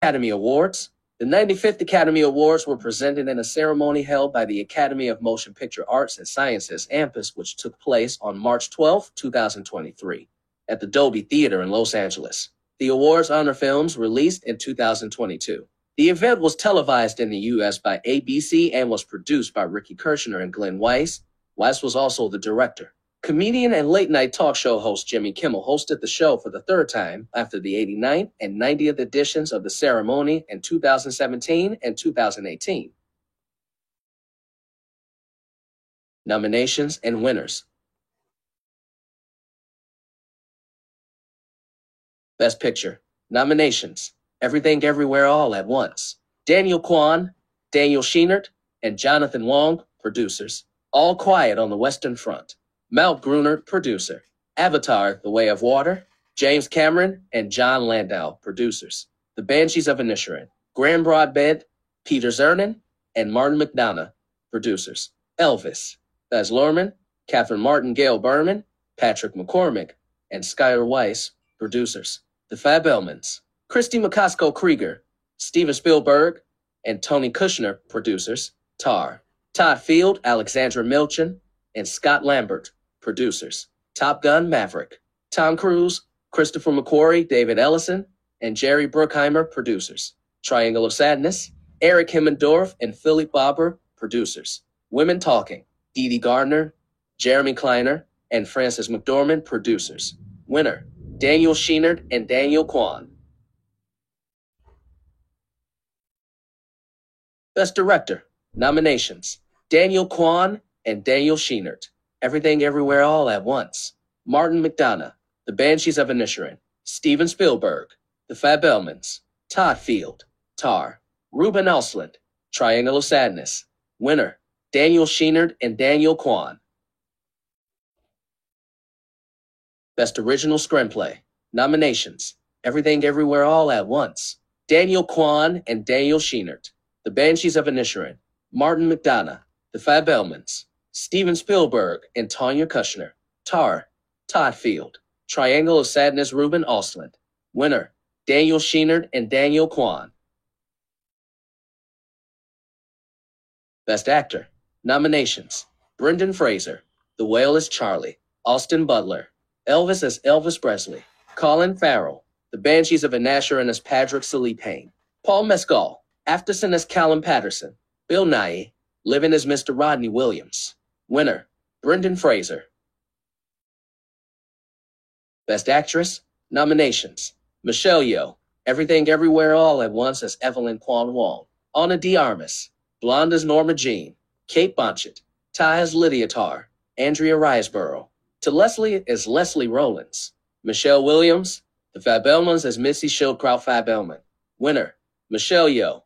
Academy Awards. The 95th Academy Awards were presented in a ceremony held by the Academy of Motion Picture Arts and Sciences, AMPAS, which took place on March 12, 2023, at the Dolby Theater in Los Angeles. The awards honor films released in 2022. The event was televised in the U.S. by ABC and was produced by Ricky Kirshner and Glenn Weiss. Weiss was also the director. Comedian and late-night talk show host Jimmy Kimmel hosted the show for the third time after the 89th and 90th editions of the ceremony in 2017 and 2018. Nominations and winners. Best Picture. Nominations: Everything Everywhere All at Once. Daniel Kwan, Daniel Scheinert, and Jonathan Wong, producers. All Quiet on the Western Front. Mal Gruner, producer. Avatar: The Way of Water. James Cameron and John Landau, producers. The Banshees of Inisherin. Graham Broadbent, Peter Zernin, and Martin McDonagh, producers. Elvis: Baz Luhrmann, Catherine Martin, Gail Berman, Patrick McCormick, and Skylar Weiss, producers. The Fabelmans: Christy McCaskill Krieger, Steven Spielberg, and Tony Kushner, producers. Tar: Todd Field, Alexandra Milchin, and Scott Lambert, producers. Top Gun: Maverick: Tom Cruise, Christopher McQuarrie, David Ellison, and Jerry Bruckheimer, producers. Triangle of Sadness: Eric Himmendorf and Philip Bauber, producers. Women Talking: Dee Dee Gardner, Jeremy Kleiner, and Frances McDormand, producers. Winner: Daniel Scheinert and Daniel Kwan. Best Director. Nominations: Daniel Kwan and Daniel Scheinert. Everything Everywhere All at Once. Martin McDonagh, The Banshees of Inisherin. Steven Spielberg, The Fabelmans. Todd Field, Tar. Ruben Östlund, Triangle of Sadness. Winner: Daniel Scheinert and Daniel Kwan. Best Original Screenplay. Nominations: Everything Everywhere All at Once. Daniel Kwan and Daniel Scheinert. The Banshees of Inisherin. Martin McDonagh, The Fabelmans. Steven Spielberg and Tanya Kushner. Tar. Todd Field. Triangle of Sadness. Ruben Östlund. Winner: Daniel Scheinert and Daniel Kwan. Best Actor. Nominations: Brendan Fraser, The Whale as Charlie. Austin Butler, Elvis as Elvis Presley. Colin Farrell, The Banshees of Inisherin as Patrick Sully Payne. Paul Mescal, Afterson as Callum Patterson. Bill Nighy, Living as Mr. Rodney Williams. Winner: Brendan Fraser. Best Actress. Nominations: Michelle Yeoh, Everything Everywhere All at Once as Evelyn Kwan Wong. Ana de Armas, Blonde as Norma Jean. Kate Blanchett, Ty as Lydia Tarr. Andrea Riseborough. To Leslie as Leslie Rollins. Michelle Williams, The Fabelmans as Missy Schildkraut Fabelman. Winner: Michelle Yeoh.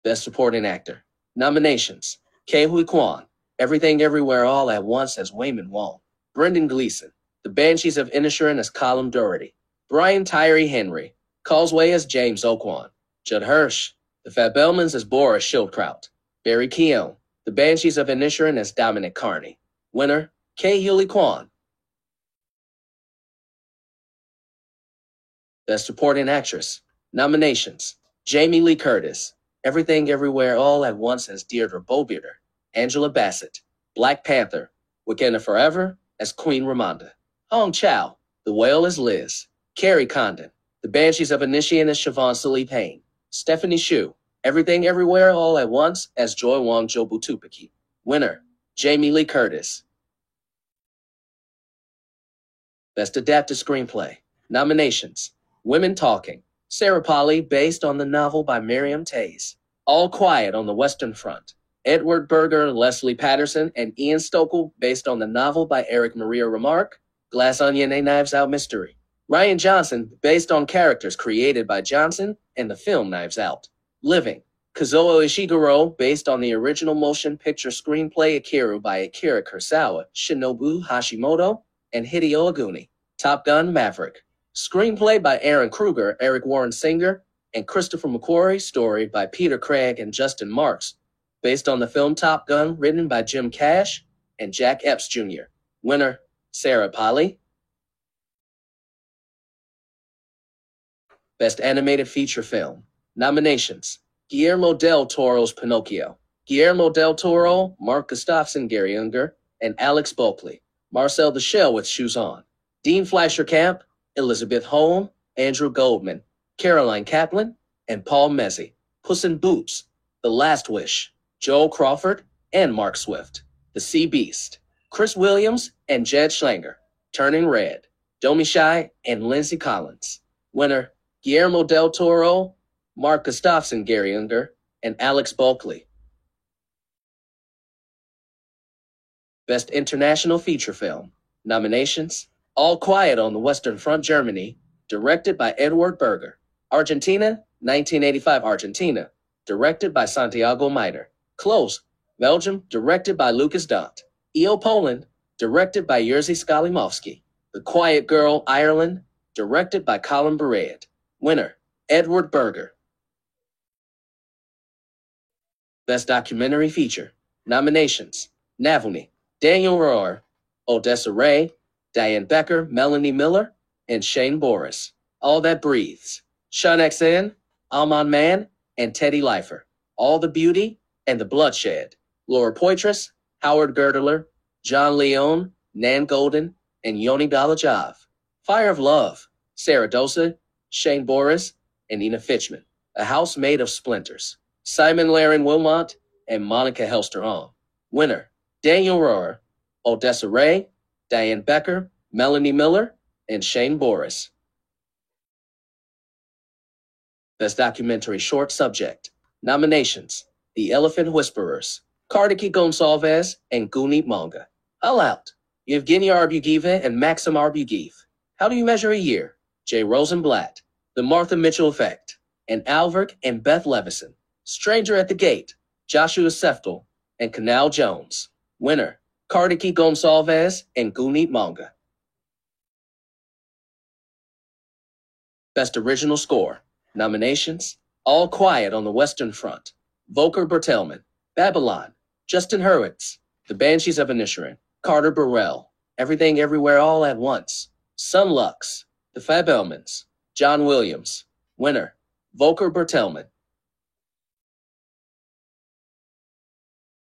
Best Supporting Actor. Nominations: Ke Huy Quan, Everything Everywhere All at Once as Wayman Wong. Brendan Gleeson, The Banshees of Inisherin as Colum Doherty. Brian Tyree Henry, Causeway as James Oquan. Judd Hirsch, The Fabelmans as Boris Schildkraut. Barry Keoghan, The Banshees of Inisherin as Dominic Carney. Winner: Ke Huy Quan. Best Supporting Actress. Nominations: Jamie Lee Curtis, Everything Everywhere All at Once as Deirdre Beaubeater. Angela Bassett, Black Panther, Wakanda Forever as Queen Ramonda. Hong Chow, The Whale as Liz. Carrie Condon, The Banshees of Inisherin as Siobhan Sully Payne. Stephanie Hsu, Everything Everywhere All at Once as Joy Wong Jobutupaki. Winner: Jamie Lee Curtis. Best Adapted Screenplay. Nominations: Women Talking, Sarah Polley, based on the novel by Miriam Tays. All Quiet on the Western Front. Edward Berger, Leslie Patterson, and Ian Stokell, based on the novel by Eric Maria Remarque. Glass Onion: A Knives Out Mystery. Rian Johnson, based on characters created by Johnson and the film Knives Out. Living, Kazuo Ishiguro, based on the original motion picture screenplay Akiru by Akira Kurosawa, Shinobu Hashimoto, and Hideo Aguni. Top Gun: Maverick. Screenplay by Aaron Kruger, Eric Warren Singer, and Christopher McQuarrie. Story by Peter Craig and Justin Marks, based on the film Top Gun, written by Jim Cash and Jack Epps Jr. Winner: Sarah Polley. Best Animated Feature Film. Nominations: Guillermo del Toro's Pinocchio, Guillermo del Toro, Mark Gustafson, Gary Unger, and Alex Bulkley, Marcel the Shell with Shoes On, Dean Fleischer Camp, Elizabeth Holm, Andrew Goldman, Caroline Kaplan, and Paul Mezzi, Puss in Boots, The Last Wish, Joel Crawford, and Mark Swift, The Sea Beast, Chris Williams and Jed Schlanger, Turning Red, Domi Shai and Lindsay Collins. Winner: Guillermo del Toro, Mark Gustafson, Gary Unger, and Alex Bulkley. Best International Feature Film. Nominations: All Quiet on the Western Front, Germany, directed by Edward Berger. Argentina, 1985 Argentina, directed by Santiago Miter. Close, Belgium, directed by Lucas Dant. EO Poland, directed by Jerzy Skolimowski. The Quiet Girl, Ireland, directed by Colin Bered. Winner: Edward Berger. Best Documentary Feature. Nominations: Navalny, Daniel Rohr, Odessa Ray, Diane Becker, Melanie Miller, and Shane Boris. All That Breathes, Sean XN, Alman Mann, and Teddy Leifer. All the Beauty and the Bloodshed, Laura Poitras, Howard Girdler, John Leone, Nan Golden, and Yoni Balajov. Fire of Love, Sarah Dosa, Shane Boris, and Ina Fitchman. A House Made of Splinters, Simon Laren Wilmot, and Monica Helster-Hong. Winner: Daniel Rohr, Odessa Ray, Diane Becker, Melanie Miller, and Shane Boris. Best Documentary Short Subject. Nominations: The Elephant Whisperers, Kardiki Gonsalves, and Gunit Manga. All Out, Yevgeny Arbugieva and Maxim Arbugiv. How Do You Measure a Year? Jay Rosenblatt, The Martha Mitchell Effect, and Alverick and Beth Levison. Stranger at the Gate, Joshua Seftel, and Canal Jones. Winner: Kardiki Gonsalves and Gunit Manga. Best Original Score. Nominations: All Quiet on the Western Front, Volker Bertelmann, Babylon, Justin Hurwitz, The Banshees of Inisherin, Carter Burrell, Everything Everywhere All at Once, Sun Lux, The Fabelmans, John Williams. Winner: Volker Bertelmann.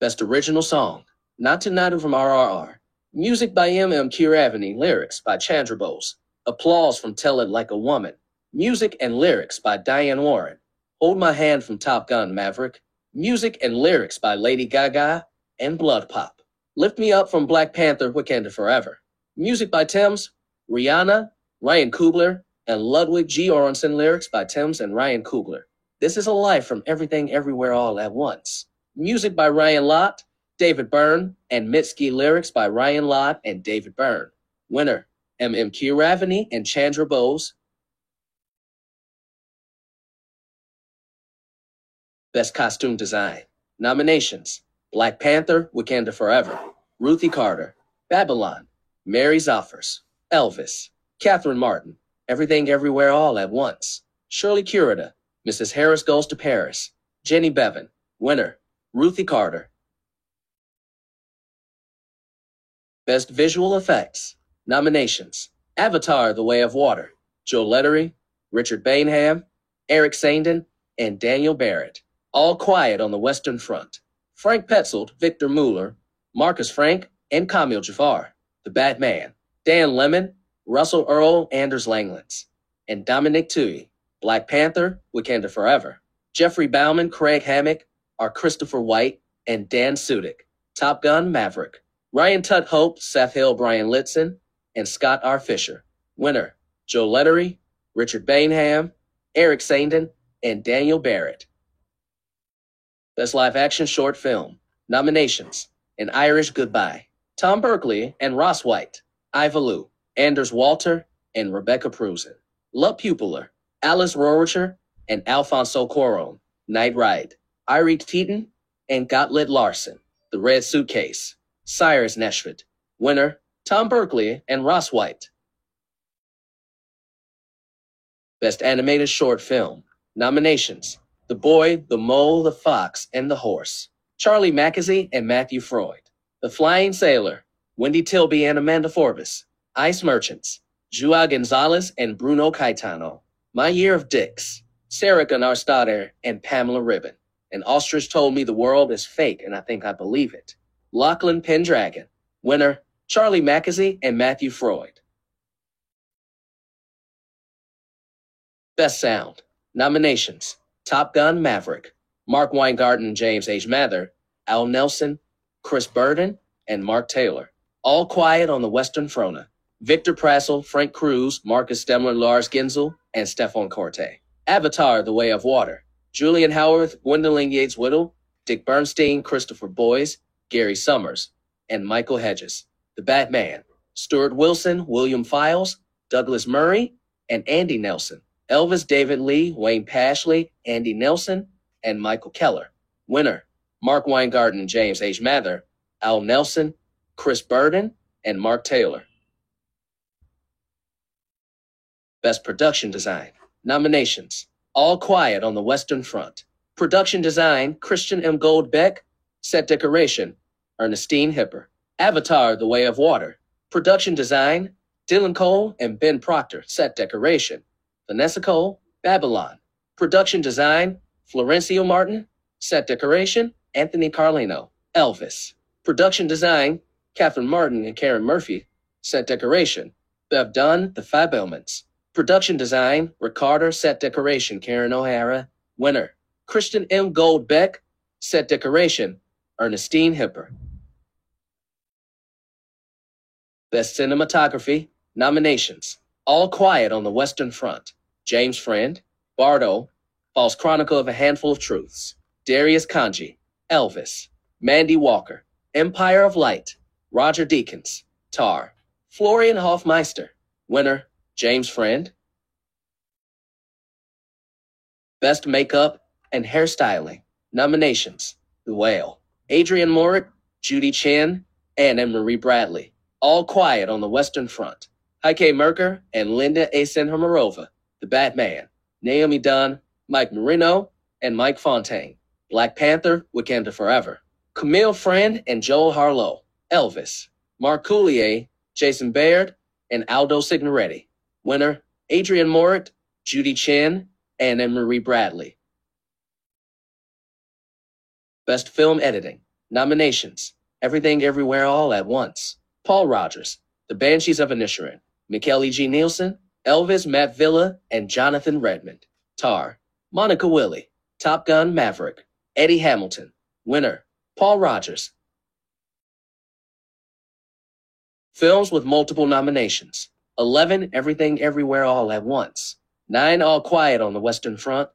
Best Original Song. Not Tonight from RRR. Music by M.M. Keeravani, lyrics by Chandra Bose. Applause from Tell It Like a Woman. Music and lyrics by Diane Warren. Hold My Hand from Top Gun Maverick. Music and lyrics by Lady Gaga and Blood Pop. Lift Me Up from Black Panther, Wakanda Forever. Music by Thames, Rihanna, Ryan Coogler, and Ludwig G. Göransson, lyrics by Thames and Ryan Coogler. This Is a Life from Everything Everywhere All at Once. Music by Ryan Lott, David Byrne, and Mitski, lyrics by Ryan Lott and David Byrne. Winner: M.M. Keeravani and Chandra Bose. Best Costume Design. Nominations: Black Panther, Wakanda Forever, Ruthie Carter, Babylon, Mary Zoffers, Elvis, Catherine Martin, Everything Everywhere All at Once, Shirley Kurita, Mrs. Harris Goes to Paris, Jenny Bevan. Winner: Ruthie Carter. Best Visual Effects. Nominations: Avatar: The Way of Water, Joe Lettery, Richard Bainham, Eric Sandin, and Daniel Barrett. All Quiet on the Western Front, Frank Petzold, Victor Mueller, Marcus Frank, and Kamil Jafar. The Batman, Dan Lemon, Russell Earl, Anders Langlands, and Dominic Tui. Black Panther, Wakanda Forever. Jeffrey Bauman, Craig Hammack, are Christopher White, and Dan Sudik. Top Gun Maverick. Ryan Tutt Hope, Seth Hill, Brian Litson, and Scott R. Fisher. Winner: Joe Lettery, Richard Bainham, Eric Sandin, and Daniel Barrett. Best Live Action Short Film. Nominations: An Irish Goodbye, Tom Berkeley and Ross White, Iva Anders Walter, and Rebecca Prusen. La Pupiller, Alice Roricher, and Alfonso Cuarón. Night Ride, Irie Teton, and Gottlieb Larson. The Red Suitcase, Cyrus Neshford. Winner: Tom Berkeley and Ross White. Best Animated Short Film. Nominations: The Boy, the Mole, the Fox, and the Horse, Charlie Mackesy and Matthew Freud. The Flying Sailor, Wendy Tilby and Amanda Forbes. Ice Merchants, Joao Gonzalez and Bruno Caetano. My Year of Dicks, Sarah Gunnarsdottir and Pamela Ribbon. An ostrich told me the world is fake, and I think I believe it. Lachlan Pendragon. Winner, Charlie Mackesy and Matthew Freud. Best Sound. Nominations: Top Gun: Maverick, Mark Weingarten and James H. Mather, Al Nelson, Chris Burden, and Mark Taylor. All Quiet on the Western Front, Victor Prassel, Frank Cruz, Marcus Stemler, Lars Genzel, and Stefan Corte. Avatar: The Way of Water, Julian Howarth, Gwendolyn Yates-Whittle, Dick Bernstein, Christopher Boyes, Gary Summers, and Michael Hedges. The Batman: Stuart Wilson, William Files, Douglas Murray, and Andy Nelson. Elvis, David Lee, Wayne Pashley, Andy Nelson, and Michael Keller. Winner: Mark Weingarten and James H. Mather, Al Nelson, Chris Burden, and Mark Taylor. Best Production Design. Nominations: All Quiet on the Western Front. Production Design, Christian M. Goldbeck. Set Decoration, Ernestine Hipper. Avatar: The Way of Water. Production Design, Dylan Cole and Ben Proctor. Set Decoration, Vanessa Cole. Babylon. Production Design, Florencio Martin. Set Decoration, Anthony Carlino. Elvis. Production Design, Catherine Martin and Karen Murphy. Set Decoration, Bev Dunn, The Fabelmans. Production Design, Ricardo. Set Decoration, Karen O'Hara. Winner: Christian M. Goldbeck. Set Decoration, Ernestine Hipper. Best Cinematography. Nominations: All Quiet on the Western Front, James Friend. Bardo, False Chronicle of a Handful of Truths. Darius Kanji, Elvis. Mandy Walker, Empire of Light. Roger Deakins, Tar. Florian Hofmeister. Winner: James Friend. Best Makeup and Hairstyling. Nominations: The Whale, Adrian Morik, Judy Chen, and Anne-Marie Bradley. All Quiet on the Western Front, Heike Merker and Linda Asenhamarova. The Batman, Naomi Dunn, Mike Marino, and Mike Fontaine. Black Panther: Wakanda Forever, Camille Friend and Joel Harlow. Elvis, Mark Coulier, Jason Baird, and Aldo Signoretti. Winner: Adrian Morik, Judy Chen, and Anne-Marie Bradley. Best Film Editing. Nominations: Everything Everywhere All at Once, Paul Rogers, The Banshees of Inisherin. Mikel E. G. Nielsen, Elvis, Matt Villa, and Jonathan Redmond. Tar. Monica Willie, Top Gun: Maverick, Eddie Hamilton. Winner: Paul Rogers. Films with multiple nominations: 11 Everything Everywhere All at Once, 9 All Quiet on the Western Front,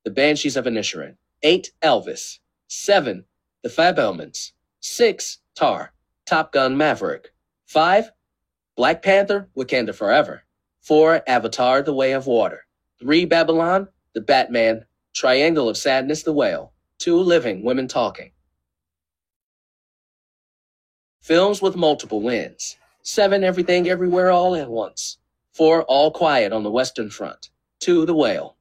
The Banshees of Inisherin, 8 Elvis, 7 The Fabelmans, 6 Tar, Top Gun: Maverick, 5 Black Panther: Wakanda Forever, 4 Avatar: The Way of Water, 3 Babylon, The Batman, Triangle of Sadness: The Whale, 2 Living Women Talking. Films with multiple wins: 7 Everything Everywhere All at Once, 4 All Quiet on the Western Front, 2 The Whale,